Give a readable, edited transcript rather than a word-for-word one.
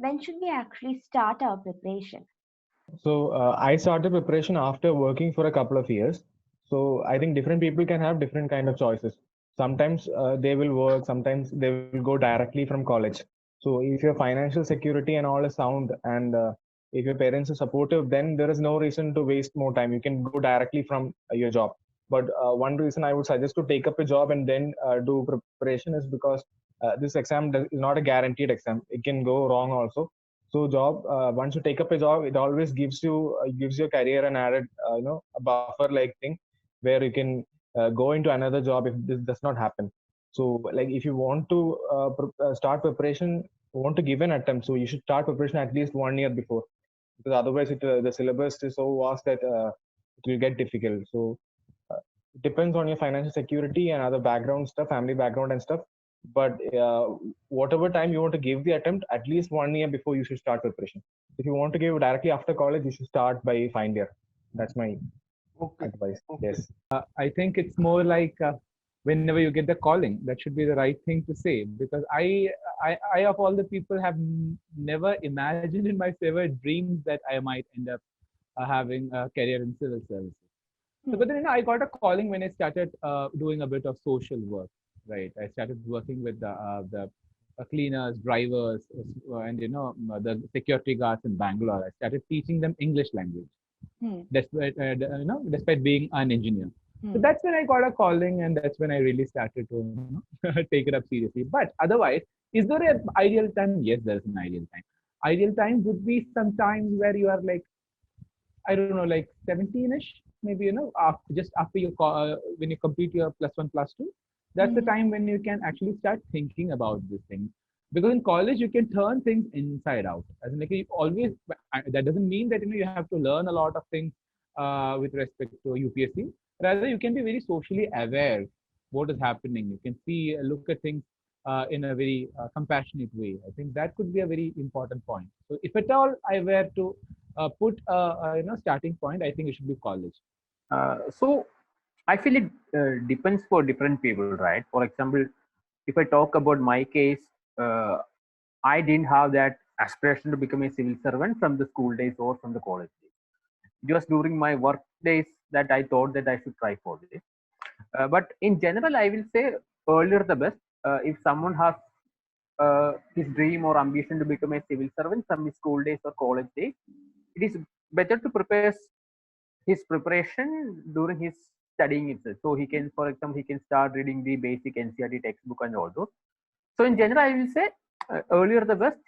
When should we actually start our preparation? So I started preparation after working for a couple of years. So I think different people can have different kind of choices. Sometimes they will work, sometimes they will go directly from college. So if your financial security and all is sound, and if your parents are supportive, then there is no reason to waste more time. You can go directly from your job. But one reason I would suggest to take up a job and then do preparation is because this is not a guaranteed exam. It can go wrong also. So job, once you take up a job, it always gives your career an added a buffer like thing where you can go into another job if this does not happen. So like if you want to start preparation, want to give an attempt, so you should start preparation at least 1 year before, because otherwise the syllabus is so vast that it will get difficult. So it depends on your financial security and other background stuff, family background and stuff. But whatever time you want to give the attempt, at least 1 year before you should start preparation. If you want to give directly after college, you should start by final year. That's my Okay. advice. Okay. Yes. I think it's more like whenever you get the calling, that should be the right thing to say. Because I of all the people have never imagined in my ever dreams that I might end up having a career in civil services. So, but then I got a calling when I started doing a bit of social work. Right, I started working with the cleaners, drivers, and the security guards in Bangalore. I started teaching them English language, despite despite being an engineer. So that's when I got a calling, and that's when I really started to take it up seriously. But otherwise, is there an ideal time? Yes, there is an ideal time. Ideal time would be sometimes where you are like, I don't know, like 17ish, maybe, just after when you complete your plus one, plus two, that's the time when you can actually start thinking about these things. Because in college, you can turn things inside out. As in, like, you always, that doesn't mean that, you have to learn a lot of things with respect to UPSC. Rather, you can be very socially aware what is happening. You can see, look at things in a very compassionate way. I think that could be a very important point. So if at all I were to put a starting point, I think it should be college. So I feel it depends for different people, right? For example, if I talk about my case, uh, I didn't have that aspiration to become a civil servant from the school days or from the college days. It was during my work days that I thought that I should try for this. But in general, I will say earlier the best. If someone has his dream or ambition to become a civil servant from his school days or college days, it is better to prepare his preparation during his studying itself. So he can, for example, he can start reading the basic NCERT textbook and all those. So in general, I will say earlier the best.